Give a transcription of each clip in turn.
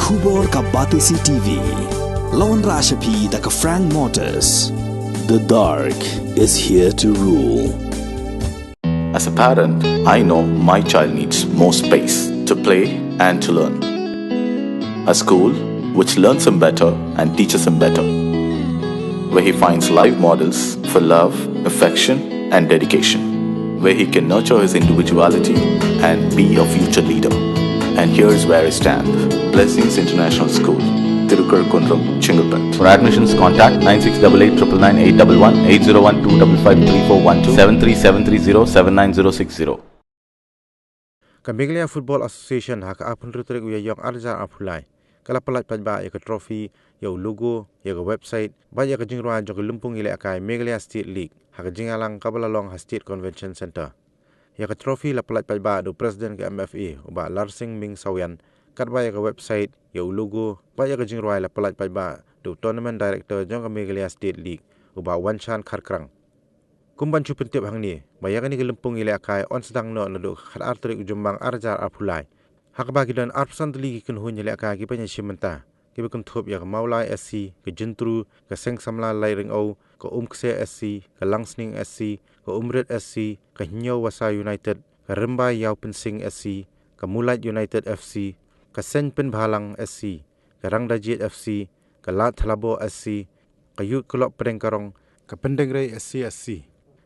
Khubor ka Batisi TV. Lawan Rashapi da ka Frank Motors. The dark is here to rule. As a parent, I know my child needs more space to play and to learn. A school which learns him better and teaches him better, where he finds live models for love, affection and dedication, where he can nurture his individuality and be a future leader. And here's where I stand. Blessings International School, Tirukurakkundram, Chingalpet. For admissions, contact 9688 811 8012553412 73730 Meghalaya Football Association haka apun rutrik uya yang arja apulai. Kala pelat Paidbah ya trophy, ya logo, ya website, ba ya jingruan jong lumpung ile akai Meghalaya State League, haka jingalang kabalalong ha State Convention Center. Ya trophy la pelat Paidbah do President ke MFA, uba Larsing Ming Sawian, kat ba ya website, ya logo, ba ya jingruan la pelat Paidbah do Tournament Director jong Meghalaya State League, uba Wanchan Kharkrang. Kumban cupin tiap hang ni, bayakan ni kelempung ile akai on sedang no nado khat artrik ujumbang arjar apulai. Hak bagi dan arpsan teli kin hun ile akai ki panya shimenta. Ki bekun thop ya Maulai SC, ke Jentru, ke Seng Samla Lai Ring O, ke Kse SC, ke Langsning SC, ke Umrit SC, ke Nyau Wasa United, ke Rembai Yau Pensing SC, ke Mulat United FC, ke Sen Pen Bhalang SC, ke Rangdajit FC, ke Lat Thalabo SC, ke Yut Kelok Pedengkarong, ke Pendengrai SC,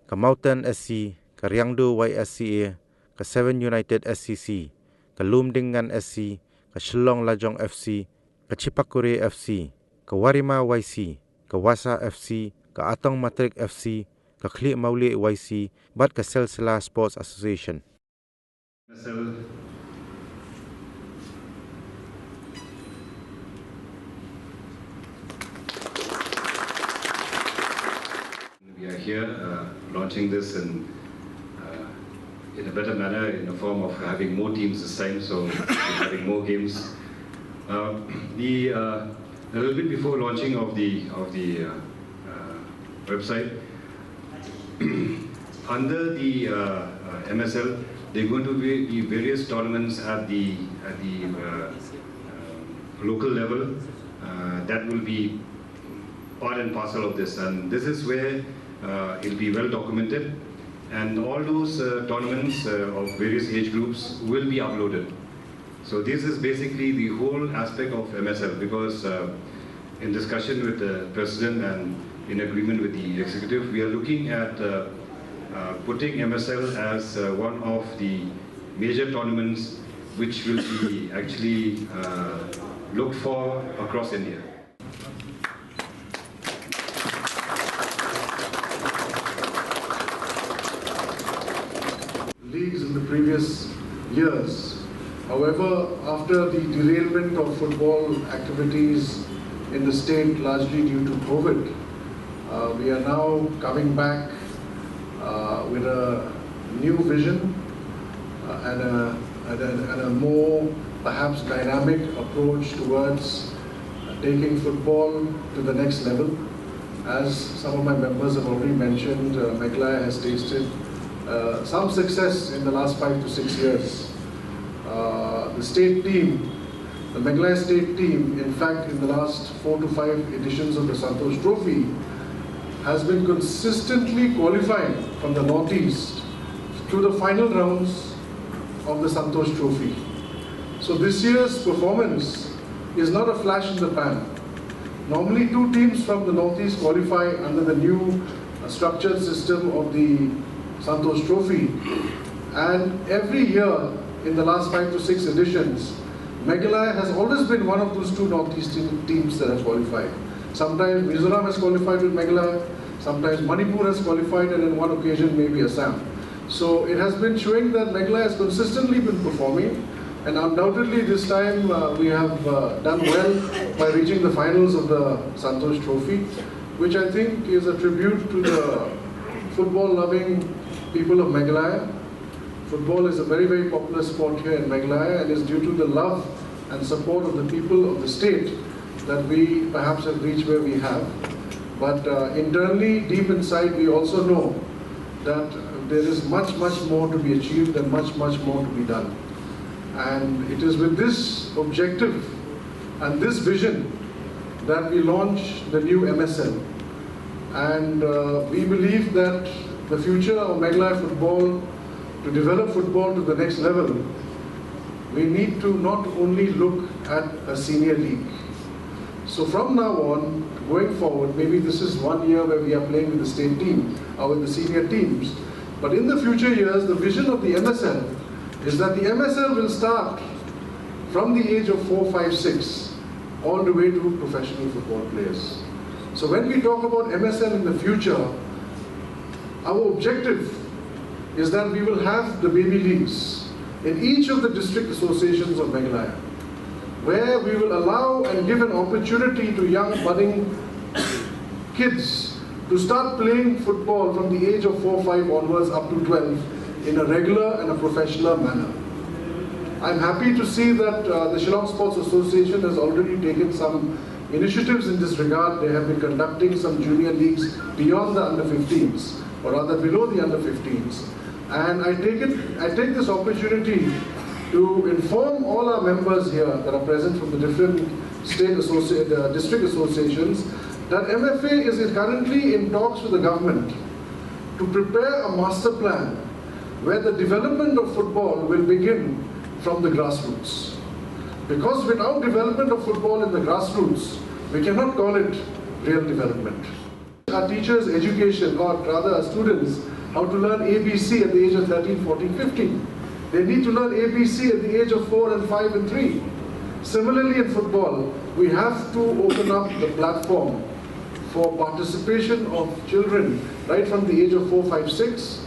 ke Mountain SC, ke Riangdo YSCA, ke Seven United SCC, ke Lumdingan SC, ke Shillong Lajong FC, ke Chipakure FC, ke Warima YC, ke Wasa FC, ke Atong Matrik FC, ke Klik Mauli YC, bat ke Selsela Sports Association. We are here launching this in a better manner, in the form of having more teams this time, so having more games. A little bit before launching of the website, under the MSL, there are going to be various tournaments at the local level that will be part and parcel of this, and this is where it will be well documented, and all those tournaments of various age groups will be uploaded. So this is basically the whole aspect of MSL, because in discussion with the President and in agreement with the Executive, we are looking at putting MSL as one of the major tournaments which will be actually looked for across India. Leagues in the previous years. However, after the derailment of football activities in the state, largely due to COVID, we are now coming back with a new vision and a more perhaps dynamic approach towards taking football to the next level. As some of my members have already mentioned, Meghalaya has tasted some success in the last 5 to 6 years. The state team, the Meghalaya state team, in fact, in the last 4 to 5 editions of the Santosh Trophy, has been consistently qualifying from the Northeast to the final rounds of the Santosh Trophy. So this year's performance is not a flash in the pan. Normally 2 teams from the Northeast qualify under the new structured system of the Santosh Trophy, and every year in the last 5 to 6 editions, Meghalaya has always been one of those 2 Northeastern teams that have qualified. Sometimes Mizoram has qualified with Meghalaya, sometimes Manipur has qualified, and on one occasion maybe Assam. So it has been showing that Meghalaya has consistently been performing, and undoubtedly this time we have done well by reaching the finals of the Santosh Trophy, which I think is a tribute to the football-loving people of Meghalaya. Football is a very, very popular sport here in Meghalaya, and is due to the love and support of the people of the state that we perhaps have reached where we have. But internally, deep inside, we also know that there is much, much more to be achieved and much, much more to be done. And it is with this objective and this vision that we launch the new MSL. And we believe that the future of Meghalaya football, to develop football to the next level, we need to not only look at a senior league. So from now on, going forward, maybe this is 1 year where we are playing with the state team or with the senior teams, but in the future years, the vision of the MSL is that the MSL will start from the age of 4, 5, 6, all the way to professional football players. So when we talk about MSL in the future, our objective is that we will have the baby leagues in each of the district associations of Meghalaya, where we will allow and give an opportunity to young budding kids to start playing football from the age of 4, 5 onwards up to 12 in a regular and a professional manner. I'm happy to see that the Shillong Sports Association has already taken some initiatives in this regard. They have been conducting some junior leagues beyond the under-15s, or rather below the under-15s. And I take this opportunity to inform all our members here that are present from the different district associations that MFA is currently in talks with the government to prepare a master plan where the development of football will begin from the grassroots. Because without development of football in the grassroots, we cannot call it real development. Our teachers' education, or rather our students, how to learn ABC at the age of 13, 14, 15. They need to learn ABC at the age of 4 and 5 and 3. Similarly in football, we have to open up the platform for participation of children right from the age of 4, 5, 6.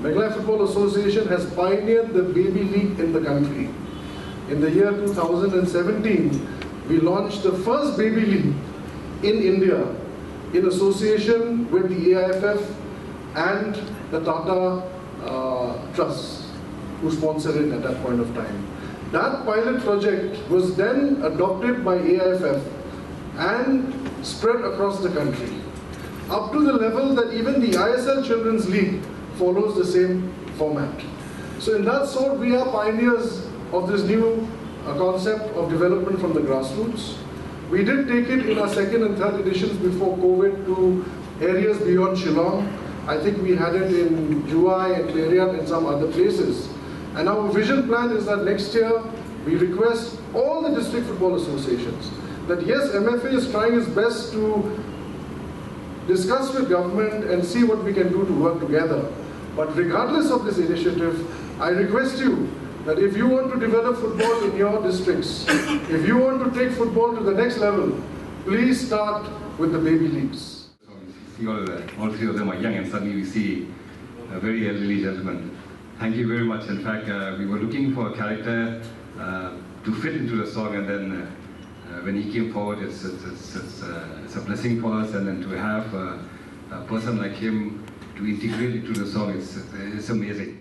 Meghalaya Football Association has pioneered the baby league in the country. In the year 2017, we launched the first baby league in India in association with the AIFF and the Tata Trust, who sponsored it at that point of time. That pilot project was then adopted by AIFF and spread across the country, up to the level that even the ISL Children's League follows the same format. So in that sort, we are pioneers of this new concept of development from the grassroots. We did take it in our second and third editions before COVID to areas beyond Shillong. I think we had it in Juai and Pyllait and some other places. And our vision plan is that next year we request all the district football associations that yes, MFA is trying its best to discuss with government and see what we can do to work together. But regardless of this initiative, I request you that if you want to develop football in your districts, if you want to take football to the next level, please start with the baby leagues. See all three of them are young, and suddenly we see a very elderly gentleman. Thank you very much. In fact, we were looking for a character to fit into the song, and then when he came forward, it's a blessing for us, and then to have a person like him to integrate into the song, it's amazing.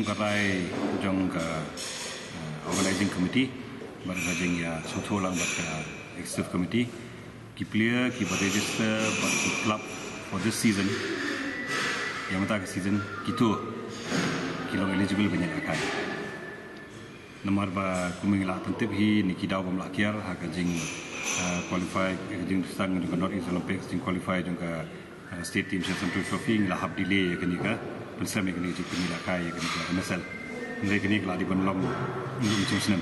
Karai jong organizing committee, but jeng ya soto lang but executive committee. Ki player ki register but ki club for this season. Yang mata season gitu ki long eligible banyak akai. Nomor ba kumingla tentip hi ni ki daw bam lakiar ha ka jeng qualify jeng sang jong North East Olympics jeng qualify jong ka state team central trophy la hab delay ka ni ka. Bersama dengan itu kini dah kaya kini MSL. Mereka ni kalau di penolong untuk macam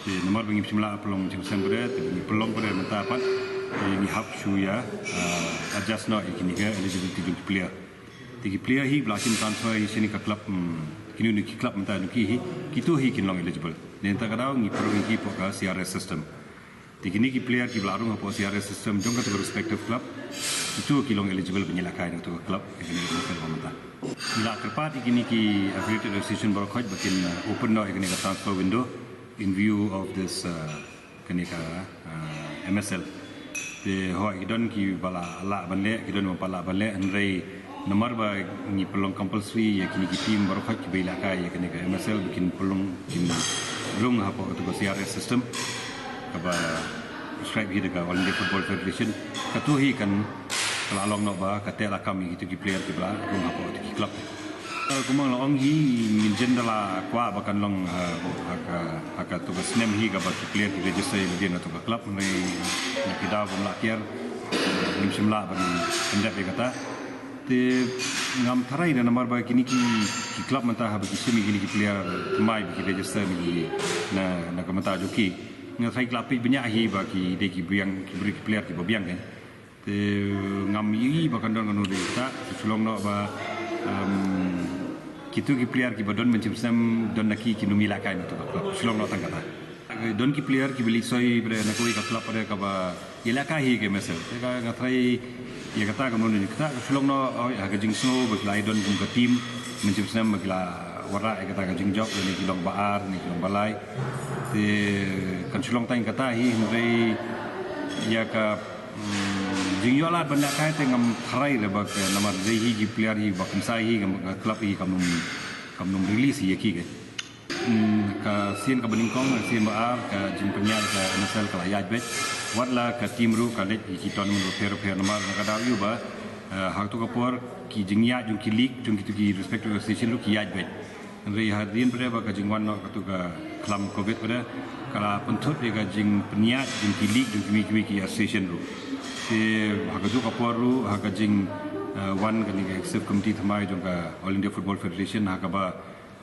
di nomor bagi macam pelong macam berada, tapi pelong pada mata apa? Ini hab suya adjust no kini ke eligibility untuk player. Tigi player hi belakang transfer di sini ke klub kini untuk klub mata nuki hi kitu hi kini long eligible. Dan tak kadang ni perlu ni poka CRS system. Tigi ni ki player ki belarung apa CRS system jangka tu respective club itu ki long eligible penyelakai untuk klub kini MSL mata. Bila terpat ini ki affiliated association baru kau bikin open now ini transfer window in view of this MSL. The hoa idon ki bala ala banle idon bala banle andrei nomor ba ni pelong compulsory ya kini tim baru khat kibila kai ya kini ka MSL bikin pelong tim rung apa tu ko CRS system kaba strike hi dekat All India Football Federation katuhi kan kalau long nak ba kata lah kami itu ki player ki bla rung apa tu ki club kumang long hi min jendala kwa bakan long haka tu ka snem hi ka ba ki player ki register dia na tu ka club ni kita pun la kier nim simla ban pendap kata te ngam tharai na nomor ba kini ki club manta ha ba ki semi kini ki player mai ki register ni na ka mata joki ngai club pi banyak hi ba ki de ki briang ki beri player ki biang kan te ngam yi ba kan don nu de ta sulong no ba kitu ki player ki badon mencim sam don naki ki numila kai tu ba sulong no tang kata don ki player ki beli soi bre na koi ka club pada ka ba ila kai hi ke mesel te ka ngathai ya kata kamu ni kata sulong no ha ka jing snow ba lai don kum ka team mencim sam ba wara ya kata ka jing job ni ki long baar ni ki long balai te kan sulong tang kata hi mrei ya ka jing yola benda kai te ngam tharai le ba ke namar je hi ki player hi ba kam sai hi club hi kam num release hi ki ke ka sien ka bening kong sien ba ka jing penyal ka nasal ka ayat bet watla ka tim ru ka le ki ton mu per namar ka da yu ba ha tu ka por ki jing ya jung ki league jung ki respective association ru ki ayat bet rei hadin bre ba ka jing wan no ka tu ka klam covid bre kala penthut de ka jing penyat jung ki league jung ki association ru te hakazu kaporu hakajing wan kani ka executive committee thamai jong ka All India Football Federation hakaba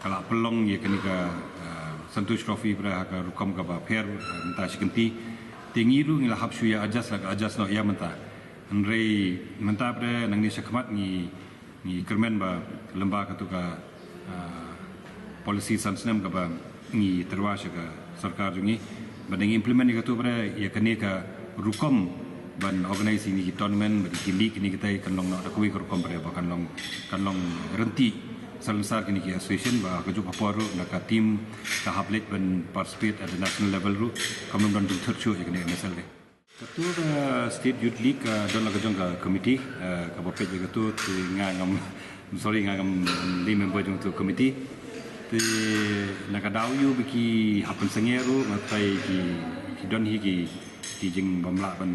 kala pelong ye kani ka Santosh Trophy pra haka rukam ka ba fair menta sikanti tengiru ngila hapsu ya ajas no ya menta nrei menta pra nangni sakmat ni kermen ba lemba ka tu ka policy sansnem ka ba ni terwasha ka sarkar jungi badang implement ka tu pra ye kani ka rukam ban organisasi ni tournament bagi league ni kita kan long nak kui ko kompare ba kan long renti salsar kini ki association ba ka ju paporu nak team ka hablet ban participate at the national level ru kam don dun thurchu ikne mesal de tu state youth league don la ka jong ka committee ka ba pej ka tu ngam li member jong tu committee te nak daw yu biki hapen sengeru matai ki don hi ki jing bamla ban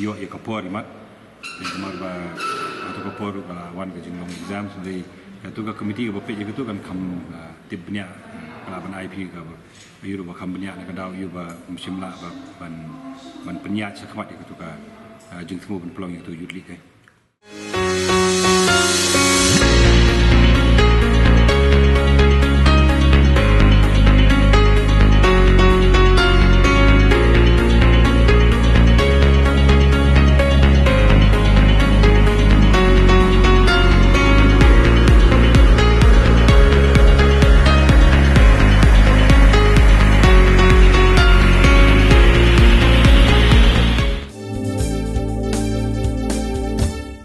yo e kapor mat te mar ba to kapor ka wan ka jing long exams de tu ka committee ka pe je tu kan kham tibnya kala ban IP ka yu ba kham bnya ka daw yu ba simla ba ban penya chakhmat ka tu ka jing thmu ban plong yu tu yutli kai